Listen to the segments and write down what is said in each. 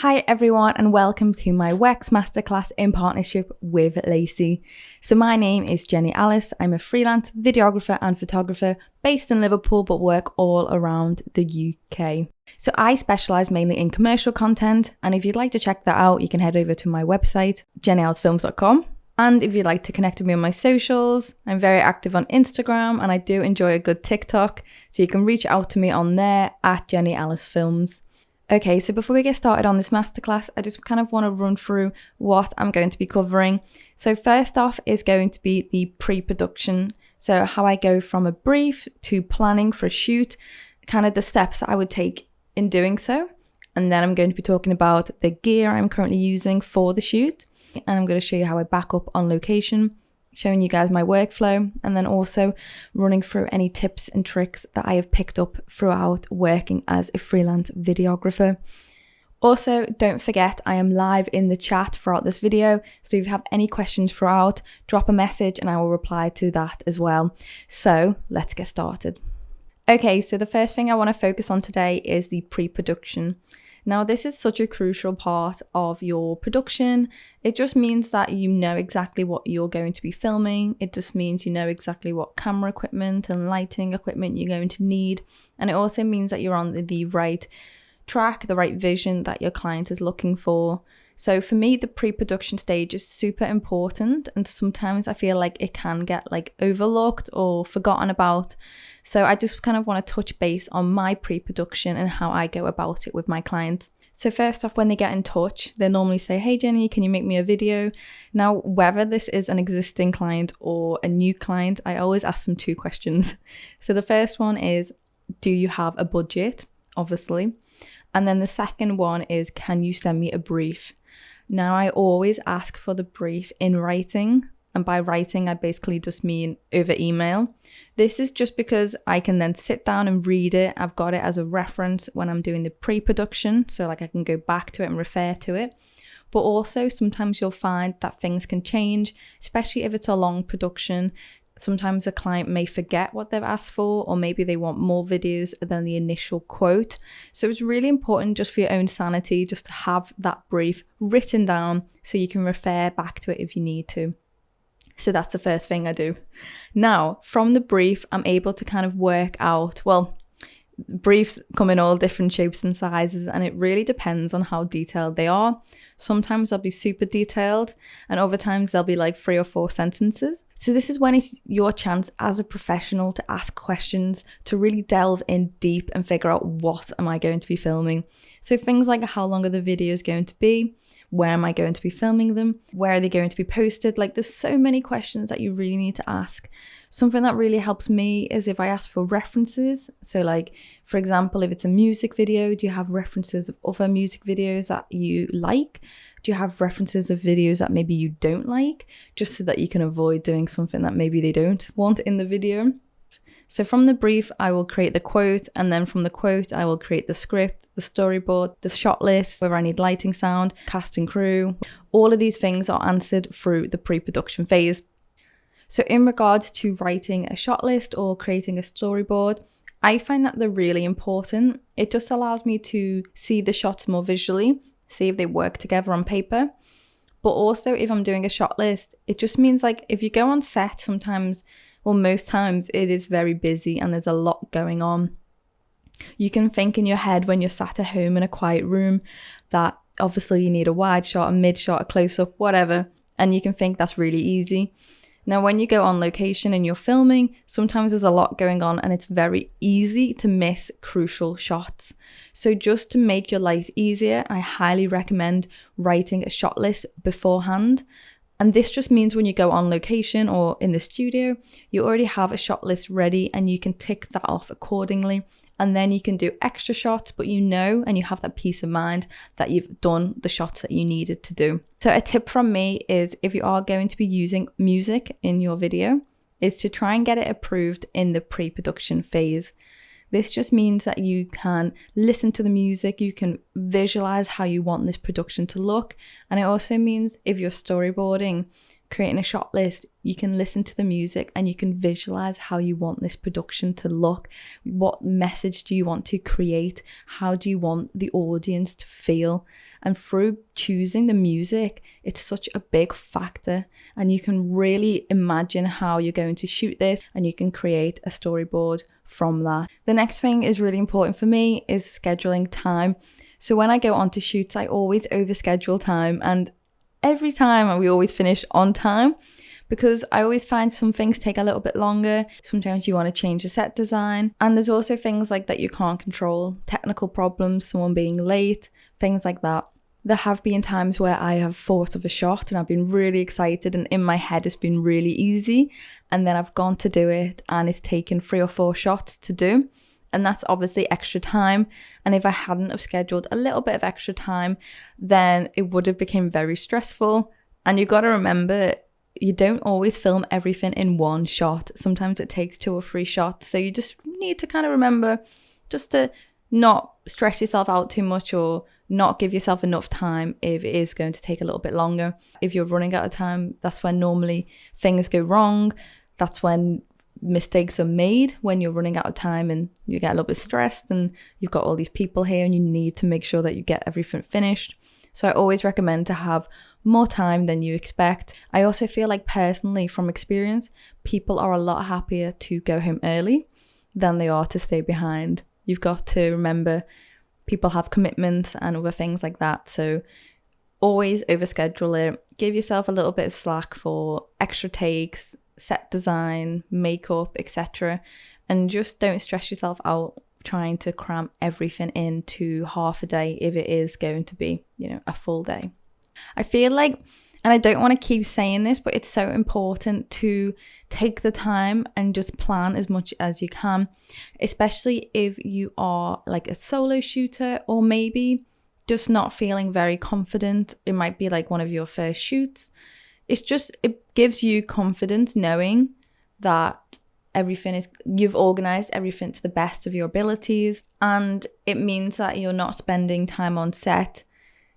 Hi everyone and welcome to my WEX Masterclass in partnership with LaCie. So my name is Jenny Alice. I'm a freelance videographer and photographer based in Liverpool but work all around the UK. So I specialise mainly in commercial content, and if you'd like to check that out you can head over to my website jennyalsfilms.com. And if you'd like to connect with me on my socials, I'm very active on Instagram and I do enjoy a good TikTok, so you can reach out to me on there at Jenny Alice Films. Okay, so before we get started on this masterclass, I just kind of want to run through what I'm going to be covering. So first off is going to be the pre-production. So how I go from a brief to planning for a shoot, kind of the steps that I would take in doing so. And then I'm going to be talking about the gear I'm currently using for the shoot. And I'm going to show you how I back up on location, showing you guys my workflow, and then also running through any tips and tricks that I have picked up throughout working as a freelance videographer. Also, don't forget I am live in the chat throughout this video, so if you have any questions throughout, drop a message and I will reply to that as well. So let's get started. Okay, so the first thing I want to focus on today is the pre-production. Now, this is such a crucial part of your production. It just means that you know exactly what you're going to be filming. It just means you know exactly what camera equipment and lighting equipment you're going to need. And it also means that you're on the right track, the right vision that your client is looking for. So for me, the pre-production stage is super important, and sometimes I feel like it can get overlooked or forgotten about. So I just kind of want to touch base on my pre-production and how I go about it with my clients. So first off, when they get in touch, they normally say, "Hey Jenny, can you make me a video?" Now, whether this is an existing client or a new client, I always ask them two questions. So the first one is, do you have a budget? Obviously. And then the second one is, can you send me a brief? Now, I always ask for the brief in writing, and by writing, I basically just mean over email. This is just because I can then sit down and read it. I've got it as a reference when I'm doing the pre-production, so I can go back to it and refer to it. But also, sometimes you'll find that things can change, especially if it's a long production. Sometimes a client may forget what they've asked for, or maybe they want more videos than the initial quote. So it's really important, just for your own sanity, just to have that brief written down so you can refer back to it if you need to. So that's the first thing I do. Now, from the brief, I'm able to kind of work out, briefs come in all different shapes and sizes, and it really depends on how detailed they are. Sometimes they'll be super detailed, and other times they'll be 3 or 4 sentences. So this is when it's your chance as a professional to ask questions, to really delve in deep and figure out, what am I going to be filming? So things like, how long are the videos going to be? Where am I going to be filming them? Where are they going to be posted? There's so many questions that you really need to ask. Something that really helps me is if I ask for references. So for example, if it's a music video, do you have references of other music videos that you like? Do you have references of videos that maybe you don't like? Just so that you can avoid doing something that maybe they don't want in the video. So from the brief, I will create the quote, and then from the quote, I will create the script, the storyboard, the shot list, whether I need lighting, sound, cast and crew. All of these things are answered through the pre-production phase. So in regards to writing a shot list or creating a storyboard, I find that they're really important. It just allows me to see the shots more visually, see if they work together on paper. But also, if I'm doing a shot list, it just means if you go on set sometimes, most times it is very busy and there's a lot going on. You can think in your head when you're sat at home in a quiet room that obviously you need a wide shot, a mid shot, a close up, whatever, and you can think that's really easy. Now, when you go on location and you're filming, sometimes there's a lot going on and it's very easy to miss crucial shots. So just to make your life easier, I highly recommend writing a shot list beforehand. And this just means when you go on location or in the studio, you already have a shot list ready and you can tick that off accordingly. And then you can do extra shots, but and you have that peace of mind that you've done the shots that you needed to do. So a tip from me is, if you are going to be using music in your video, is to try and get it approved in the pre-production phase. This just means that you can listen to the music, you can visualize how you want this production to look. And it also means if you're storyboarding, creating a shot list, you can listen to the music and you can visualize how you want this production to look. What message do you want to create? How do you want the audience to feel? And through choosing the music, it's such a big factor, and you can really imagine how you're going to shoot this, and you can create a storyboard from that. The next thing is really important for me is scheduling time. So when I go on to shoots, I always overschedule time, and every time we always finish on time, because I always find some things take a little bit longer. Sometimes you want to change the set design, and there's also things like that you can't control, technical problems, someone being late, things like that. There have been times where I have thought of a shot and I've been really excited, and in my head it's been really easy, and then I've gone to do it and it's taken 3 or 4 shots to do, and that's obviously extra time. And if I hadn't have scheduled a little bit of extra time, then it would have become very stressful. And you got to remember, you don't always film everything in one shot. Sometimes it takes 2 or 3 shots, so you just need to kind of remember just to not stress yourself out too much, or not give yourself enough time if it is going to take a little bit longer. If you're running out of time, that's when normally things go wrong. That's when mistakes are made, when you're running out of time and you get a little bit stressed and you've got all these people here and you need to make sure that you get everything finished. So I always recommend to have more time than you expect. I also feel like, personally, from experience, people are a lot happier to go home early than they are to stay behind. You've got to remember, people have commitments and other things like that. So always overschedule it. Give yourself a little bit of slack for extra takes, set design, makeup, etc. And just don't stress yourself out trying to cram everything into half a day if it is going to be, a full day. I feel like, and I don't want to keep saying this, but it's so important to take the time and just plan as much as you can, especially if you are like a solo shooter, or maybe just not feeling very confident. It might be like one of your first shoots. It gives you confidence knowing that you've organized everything to the best of your abilities, and it means that you're not spending time on set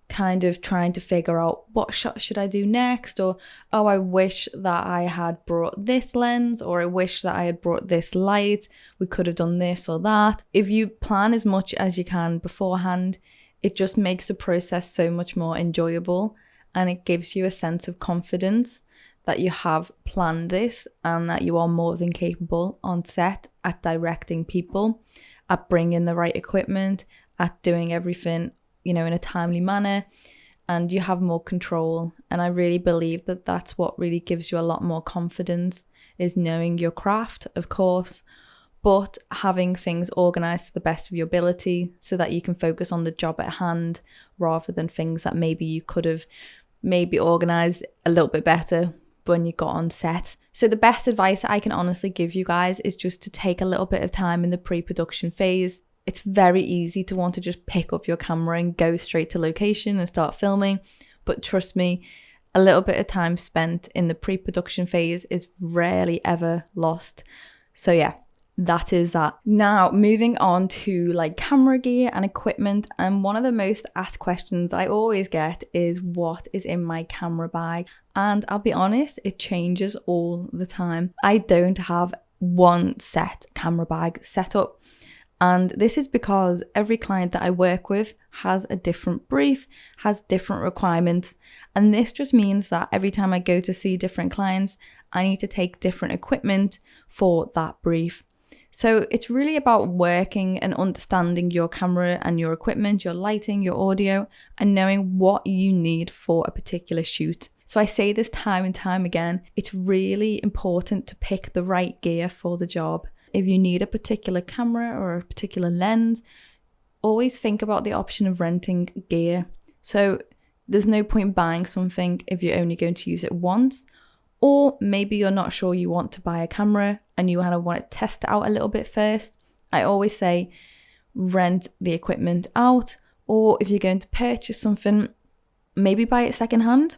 kind of trying to figure out what shot should I do next, or I wish that I had brought this lens, or I wish that I had brought this light, we could have done this or that. If you plan as much as you can beforehand, it just makes the process so much more enjoyable, and it gives you a sense of confidence that you have planned this and that you are more than capable on set at directing people, at bringing the right equipment, at doing everything in a timely manner, and you have more control. And I really believe that that's what really gives you a lot more confidence, is knowing your craft, of course, but having things organized to the best of your ability so that you can focus on the job at hand, rather than things that maybe you could have organized a little bit better when you got on set. So the best advice I can honestly give you guys is just to take a little bit of time in the pre-production phase. It's very easy to want to just pick up your camera and go straight to location and start filming. But trust me, a little bit of time spent in the pre-production phase is rarely ever lost. So yeah, that is that. Now, moving on to like camera gear and equipment. And one of the most asked questions I always get is, what is in my camera bag? And I'll be honest, it changes all the time. I don't have one set camera bag set up. And this is because every client that I work with has a different brief, has different requirements. And this just means that every time I go to see different clients, I need to take different equipment for that brief. So it's really about working and understanding your camera and your equipment, your lighting, your audio, and knowing what you need for a particular shoot. So I say this time and time again, it's really important to pick the right gear for the job. If you need a particular camera or a particular lens, always think about the option of renting gear. So there's no point buying something if you're only going to use it once, or maybe you're not sure you want to buy a camera and you kind of want to test it out a little bit first. I always say rent the equipment out, or if you're going to purchase something, maybe buy it secondhand.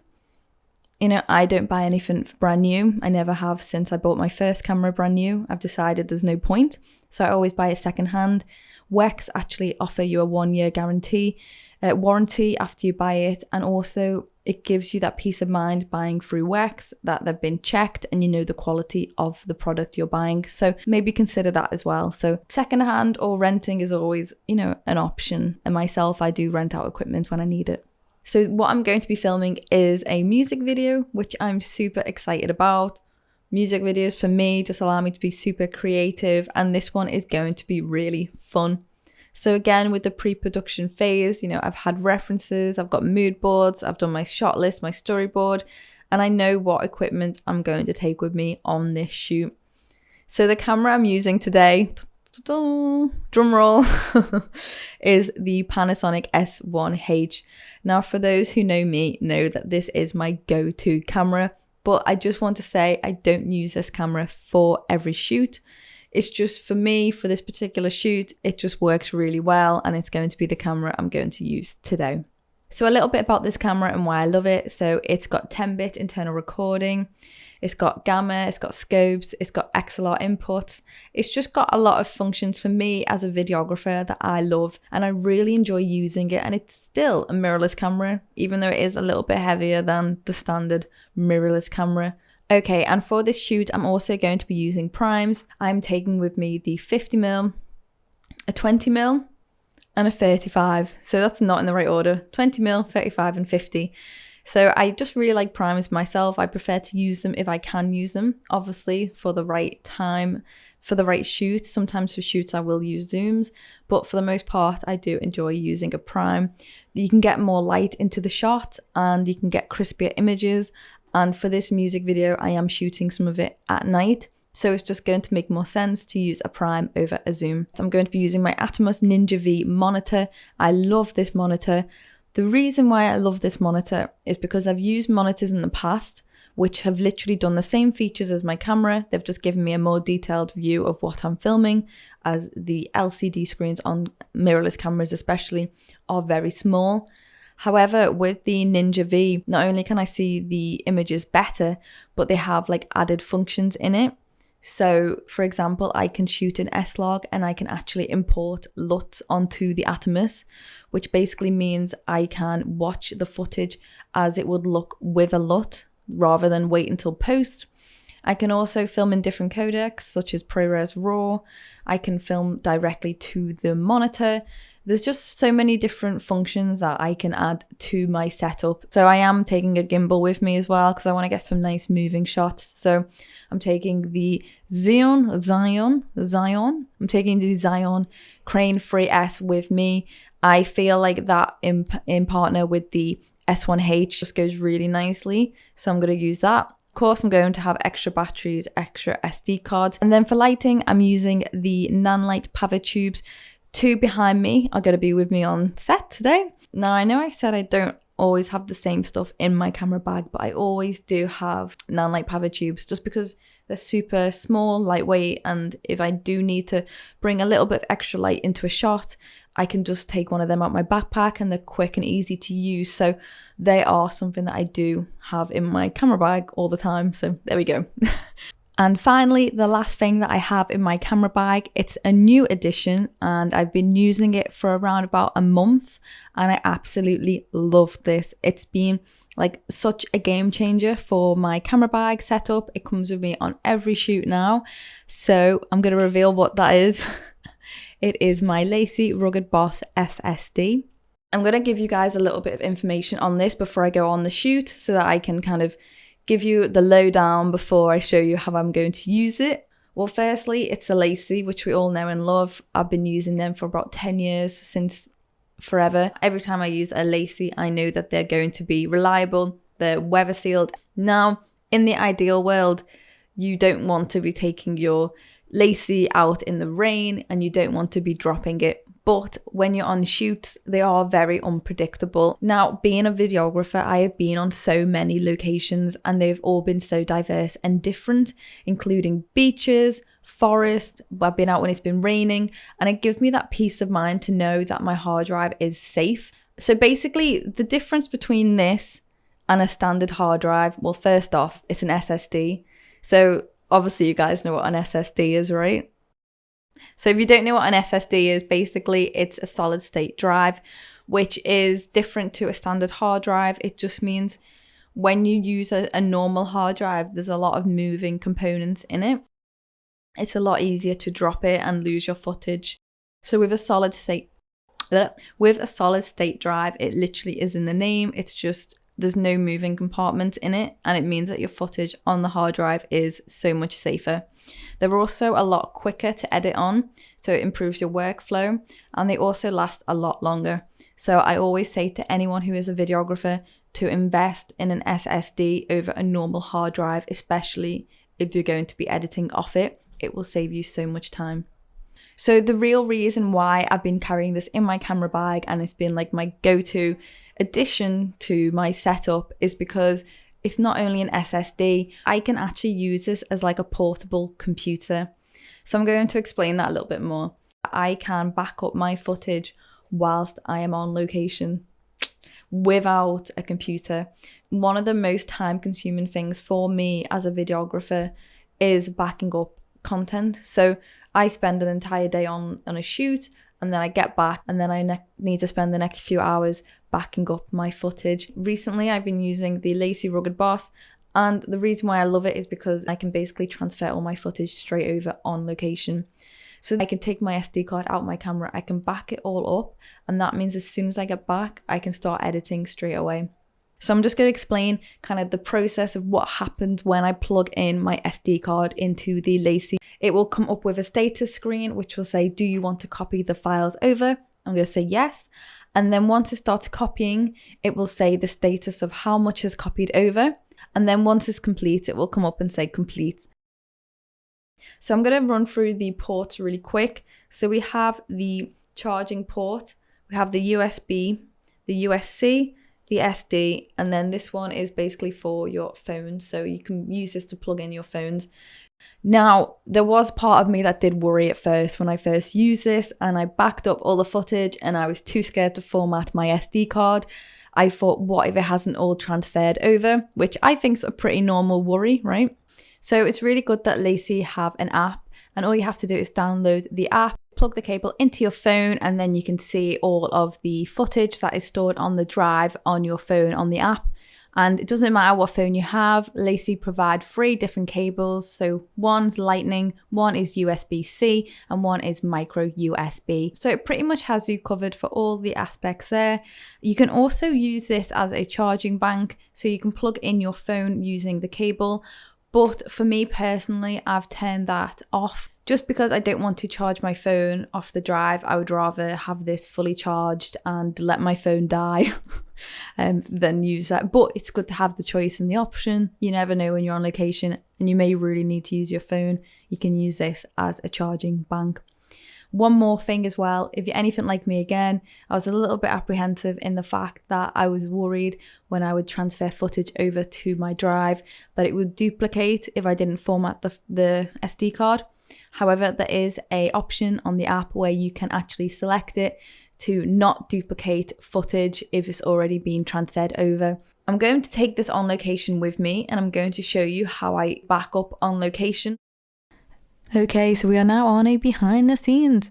I don't buy anything brand new. I never have since I bought my first camera brand new. I've decided there's no point. So I always buy it secondhand. Wex actually offer you a 1-year warranty after you buy it. And also, it gives you that peace of mind buying through Wex, that they've been checked and you know the quality of the product you're buying. So maybe consider that as well. So secondhand or renting is always, an option. And myself, I do rent out equipment when I need it. So what I'm going to be filming is a music video, which I'm super excited about. Music videos for me just allow me to be super creative, and this one is going to be really fun. So again, with the pre-production phase, I've had references, I've got mood boards, I've done my shot list, my storyboard, and I know what equipment I'm going to take with me on this shoot. So the camera I'm using today, drum roll, is the Panasonic S1H. Now, for those who know me, know that this is my go-to camera, but I just want to say I don't use this camera for every shoot. It's just for me, for this particular shoot, it just works really well, and it's going to be the camera I'm going to use today. So a little bit about this camera and why I love it. So it's got 10-bit internal recording, it's got gamma, it's got scopes, it's got XLR inputs. It's just got a lot of functions for me as a videographer that I love, and I really enjoy using it. And it's still a mirrorless camera, even though it is a little bit heavier than the standard mirrorless camera. Okay, and for this shoot, I'm also going to be using primes. I'm taking with me the 50mm, a 20mm, and a 35. So that's not in the right order. 20mm, 35, and 50. So I just really like primes myself. I prefer to use them if I can use them, obviously, for the right time, for the right shoot. Sometimes for shoots I will use zooms, but for the most part, I do enjoy using a prime. You can get more light into the shot and you can get crispier images. And for this music video, I am shooting some of it at night, so it's just going to make more sense to use a prime over a zoom. So I'm going to be using my Atomos Ninja V monitor. I love this monitor. The reason why I love this monitor is because I've used monitors in the past which have literally done the same features as my camera. They've just given me a more detailed view of what I'm filming, as the LCD screens on mirrorless cameras especially are very small. However, with the Ninja V, not only can I see the images better, but they have like added functions in it. So for example, I can shoot an S-Log and I can actually import LUTs onto the Atomos, which basically means I can watch the footage as it would look with a LUT rather than wait until post. I can also film in different codecs such as ProRes RAW. I can film directly to the monitor. There's just so many different functions that I can add to my setup. So I am taking a gimbal with me as well because I want to get some nice moving shots. So I'm taking the Zion. I'm taking the Zion Crane 3S with me. I feel like that in partner with the S1H just goes really nicely. So I'm going to use that. Of course, I'm going to have extra batteries, extra SD cards. And then for lighting, I'm using the Nanlite Power Tubes. Two behind me are going to be with me on set today. Now, I know I said I don't always have the same stuff in my camera bag, but I always do have Nanlite Power Tubes just because they're super small, lightweight, and if I do need to bring a little bit of extra light into a shot, I can just take one of them out my backpack and they're quick and easy to use. So they are something that I do have in my camera bag all the time. So there we go. And finally, the last thing that I have in my camera bag, it's a new addition and I've been using it for around about a month and I absolutely love this. It's been like such a game changer for my camera bag setup. It comes with me on every shoot now. So I'm going to reveal what that is. It is my LaCie Rugged Boss SSD. I'm going to give you guys a little bit of information on this before I go on the shoot so that I can kind of give you the lowdown before I show you how I'm going to use it. Well, firstly, it's a LaCie, which we all know and love. I've been using them for about 10 years, since forever. Every time I use a LaCie, I know that they're going to be reliable, they're weather sealed. Now, in the ideal world, you don't want to be taking your LaCie out in the rain and you don't want to be dropping it. But when you're on shoots, they are very unpredictable. Now, being a videographer, I have been on so many locations and they've all been so diverse and different, including beaches, forest. I've been out when it's been raining, and it gives me that peace of mind to know that my hard drive is safe. So basically, the difference between this and a standard hard drive, well, first off, it's an SSD. So obviously you guys know what an SSD is, right? So if you don't know what an SSD is, basically it's a solid state drive, which is different to a standard hard drive. It just means when you use a normal hard drive, there's a lot of moving components in it. It's a lot easier to drop it and lose your footage. So with a solid state drive, it literally is in the name. It's just there's no moving compartments in it, and it means that your footage on the hard drive is so much safer. They're also a lot quicker to edit on, so it improves your workflow, and they also last a lot longer. So I always say to anyone who is a videographer to invest in an SSD over a normal hard drive, especially if you're going to be editing off it. It will save you so much time. So the real reason why I've been carrying this in my camera bag and it's been like my go-to addition to my setup is because it's not only an SSD, I can actually use this as like a portable computer. So I'm going to explain that a little bit more. I can back up my footage whilst I am on location without a computer. One of the most time-consuming things for me as a videographer is backing up content. So I spend an entire day on a shoot, and then I get back, and then I need to spend the next few hours backing up my footage. Recently, I've been using the LaCie Rugged Boss, and the reason why I love it is because I can basically transfer all my footage straight over on location. So I can take my SD card out my camera, I can back it all up, and that means as soon as I get back, I can start editing straight away. So I'm just going to explain kind of the process of what happens when I plug in my SD card into the LaCie. It will come up with a status screen, which will say, do you want to copy the files over? I'm going to say yes. And then once it starts copying, it will say the status of how much is copied over. And then once it's complete, it will come up and say complete. So I'm going to run through the ports really quick. So we have the charging port, we have the USB, the USB-C, the SD, and then this one is basically for your phones. So you can use this to plug in your phones. Now, there was part of me that did worry at first when I first used this, and I backed up all the footage and I was too scared to format my SD card. I thought, what if it hasn't all transferred over? Which I think is a pretty normal worry, right? So it's really good that LaCie have an app, and all you have to do is download the app, plug the cable into your phone, and then you can see all of the footage that is stored on the drive on your phone on the app. And it doesn't matter what phone you have, LaCie provide 3 different cables. So one's Lightning, one is USB-C, and one is micro USB. So it pretty much has you covered for all the aspects there. You can also use this as a charging bank, so you can plug in your phone using the cable. But for me personally, I've turned that off just because I don't want to charge my phone off the drive. I would rather have this fully charged and let my phone die than use that. But it's good to have the choice and the option. You never know when you're on location and you may really need to use your phone. You can use this as a charging bank. One more thing as well, if you're anything like me again, I was a little bit apprehensive in the fact that I was worried when I would transfer footage over to my drive that it would duplicate if I didn't format the SD card. However, there is an option on the app where you can actually select it to not duplicate footage if it's already been transferred over. I'm going to take this on location with me, and I'm going to show you how I back up on location. Okay, so we are now on a behind the scenes.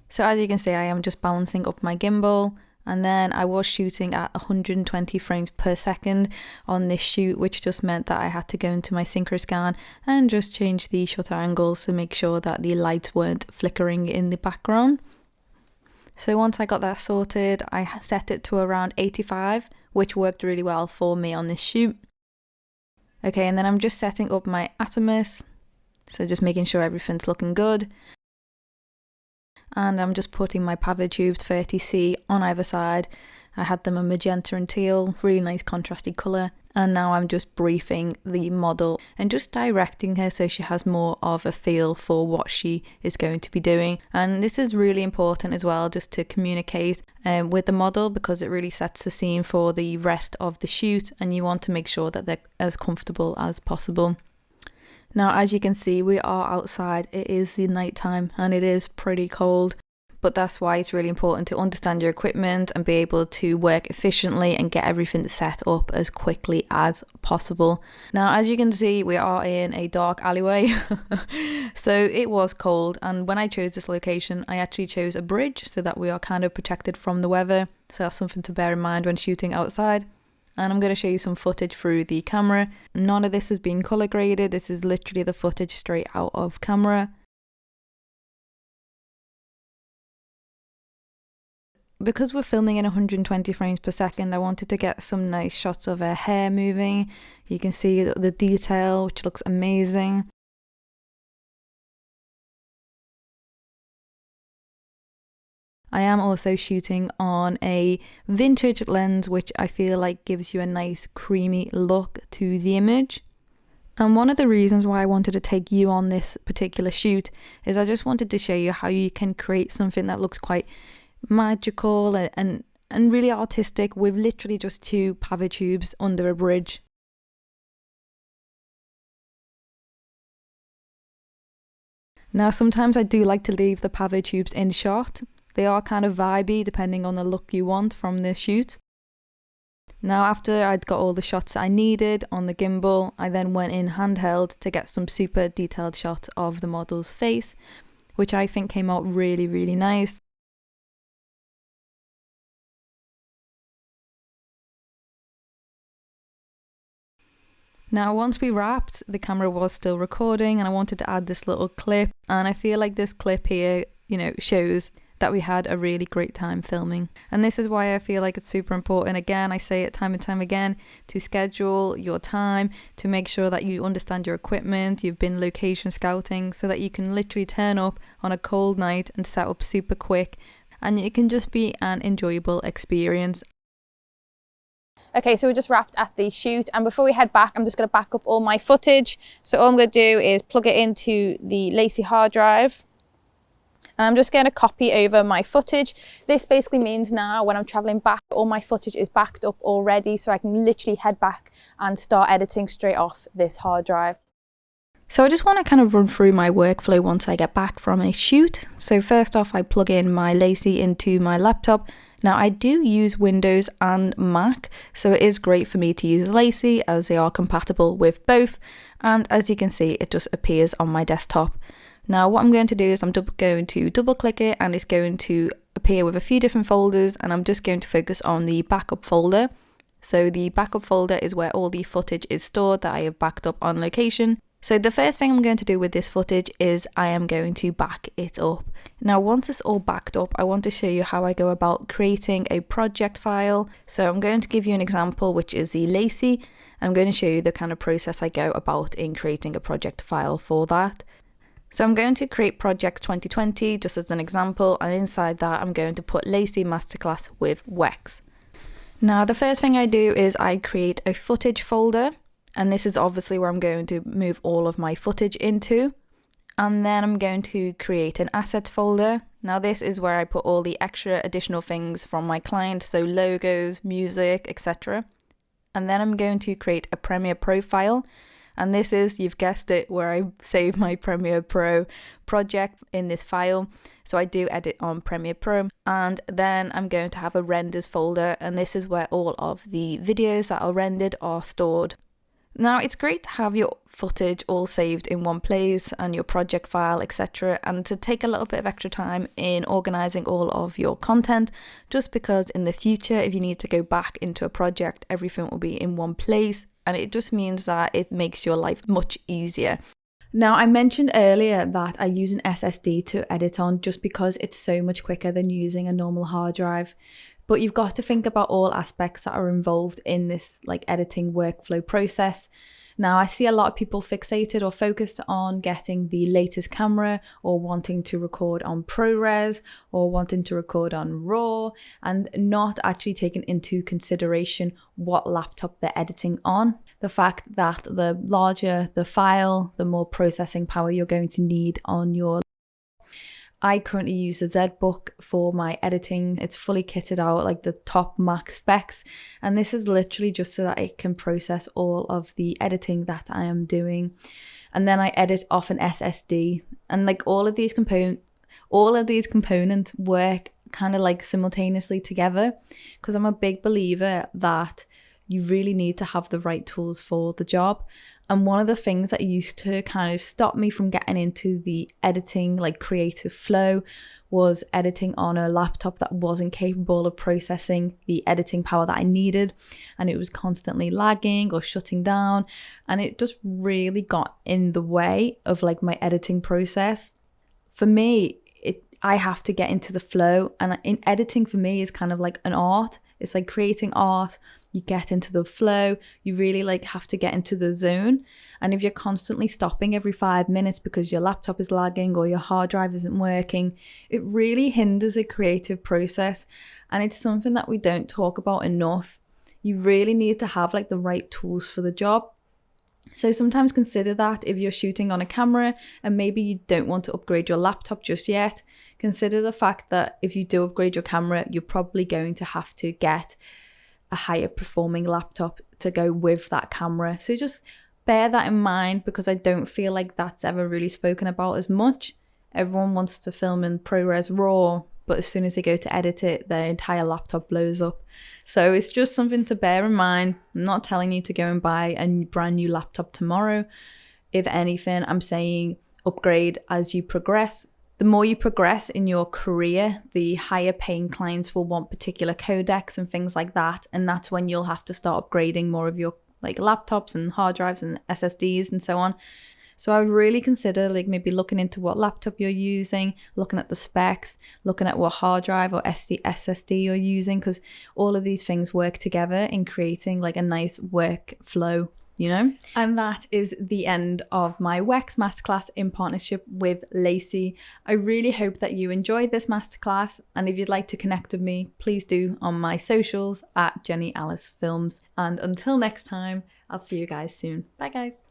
So as you can see, I am just balancing up my gimbal, and then I was shooting at 120 frames per second on this shoot, which just meant that I had to go into my synchro scan and just change the shutter angles to make sure that the lights weren't flickering in the background. So once I got that sorted, I set it to around 85, which worked really well for me on this shoot. Okay, and then I'm just setting up my Atomus. So just making sure everything's looking good. And I'm just putting my Pavo tubes 30C on either side. I had them a magenta and teal, really nice contrasty colour. And now I'm just briefing the model and just directing her so she has more of a feel for what she is going to be doing. And this is really important as well, just to communicate with the model, because it really sets the scene for the rest of the shoot, and you want to make sure that they're as comfortable as possible. Now, as you can see, we are outside. It is the night time and it is pretty cold, but that's why it's really important to understand your equipment and be able to work efficiently and get everything set up as quickly as possible. Now, as you can see, we are in a dark alleyway. So it was cold, and when I chose this location, I actually chose a bridge so that we are kind of protected from the weather. So that's something to bear in mind when shooting outside. And I'm going to show you some footage through the camera. None of this has been color graded. This is literally the footage straight out of camera. Because we're filming in 120 frames per second, I wanted to get some nice shots of her hair moving. You can see the detail, which looks amazing. I am also shooting on a vintage lens, which I feel like gives you a nice creamy look to the image. And one of the reasons why I wanted to take you on this particular shoot is I just wanted to show you how you can create something that looks quite magical and really artistic with literally just 2 power tubes under a bridge. Now, sometimes I do like to leave the power tubes in shot. They are kind of vibey depending on the look you want from the shoot. Now, after I'd got all the shots that I needed on the gimbal, I then went in handheld to get some super detailed shots of the model's face, which I think came out really, really nice. Now, once we wrapped, the camera was still recording, and I wanted to add this little clip, and I feel like this clip here, shows that we had a really great time filming. And this is why I feel like it's super important. Again, I say it time and time again, to schedule your time, to make sure that you understand your equipment, you've been location scouting, so that you can literally turn up on a cold night and set up super quick, and it can just be an enjoyable experience. Okay, so we just wrapped at the shoot, and before we head back, I'm just going to back up all my footage. So all I'm going to do is plug it into the LaCie hard drive, and I'm just going to copy over my footage. This basically means now when I'm traveling back, all my footage is backed up already, so I can literally head back and start editing straight off this hard drive. So I just want to kind of run through my workflow once I get back from a shoot. So first off, I plug in my LaCie into my laptop. Now, I do use Windows and Mac, so it is great for me to use LaCie as they are compatible with both. And as you can see, it just appears on my desktop. Now, what I'm going to do is I'm going to double click it, and it's going to appear with a few different folders, and I'm just going to focus on the backup folder. So the backup folder is where all the footage is stored that I have backed up on location. So the first thing I'm going to do with this footage is I am going to back it up. Now, once it's all backed up, I want to show you how I go about creating a project file. So I'm going to give you an example, which is the LaCie. I'm going to show you the kind of process I go about in creating a project file for that. So I'm going to create projects 2020 just as an example, and inside that I'm going to put LaCie Masterclass with WEX. Now, the first thing I do is I create a footage folder, and this is obviously where I'm going to move all of my footage into. And then I'm going to create an assets folder. Now, this is where I put all the extra additional things from my client, so logos, music, etc. And then I'm going to create a Premiere Pro file. And this is, you've guessed it, where I save my Premiere Pro project in this file. So I do edit on Premiere Pro. And then I'm going to have a renders folder, and this is where all of the videos that are rendered are stored. Now, it's great to have your footage all saved in one place and your project file, etc., and to take a little bit of extra time in organizing all of your content, just because in the future, if you need to go back into a project, everything will be in one place, and it just means that it makes your life much easier. Now, I mentioned earlier that I use an SSD to edit on just because it's so much quicker than using a normal hard drive. But you've got to think about all aspects that are involved in this editing workflow process. Now, I see a lot of people fixated or focused on getting the latest camera, or wanting to record on ProRes, or wanting to record on RAW, and not actually taking into consideration what laptop they're editing on. The fact that the larger the file, the more processing power you're going to need on your. I currently use the ZBook for my editing. It's fully kitted out, like the top max specs. And this is literally just so that it can process all of the editing that I am doing. And then I edit off an SSD. And all of these components, all of these components work kind of like simultaneously together, because I'm a big believer that you really need to have the right tools for the job. And one of the things that used to kind of stop me from getting into the editing, like creative flow, was editing on a laptop that wasn't capable of processing the editing power that I needed. And it was constantly lagging or shutting down. And it just really got in the way of like my editing process. For me, I have to get into the flow. And in editing for me is kind of like an art. It's like creating art. You get into the flow, you really like have to get into the zone. And if you're constantly stopping every 5 minutes because your laptop is lagging or your hard drive isn't working, it really hinders the creative process. And it's something that we don't talk about enough. You really need to have like the right tools for the job. So sometimes consider that if you're shooting on a camera and maybe you don't want to upgrade your laptop just yet, consider the fact that if you do upgrade your camera, you're probably going to have to get a higher performing laptop to go with that camera. So just bear that in mind, because I don't feel like that's ever really spoken about as much. Everyone wants to film in ProRes RAW, but as soon as they go to edit it, their entire laptop blows up. So it's just something to bear in mind. I'm not telling you to go and buy a brand new laptop tomorrow. If anything, I'm saying upgrade as you progress. The more you progress in your career, the higher paying clients will want particular codecs and things like that. And that's when you'll have to start upgrading more of your like laptops and hard drives and SSDs and so on. So I would really consider like maybe looking into what laptop you're using, looking at the specs, looking at what hard drive or SSD you're using, because all of these things work together in creating like a nice workflow. You know? And that is the end of my WEX Masterclass in partnership with LaCie. I really hope that you enjoyed this masterclass, and if you'd like to connect with me, please do on my socials at Jenny Alice Films. And until next time, I'll see you guys soon. Bye guys.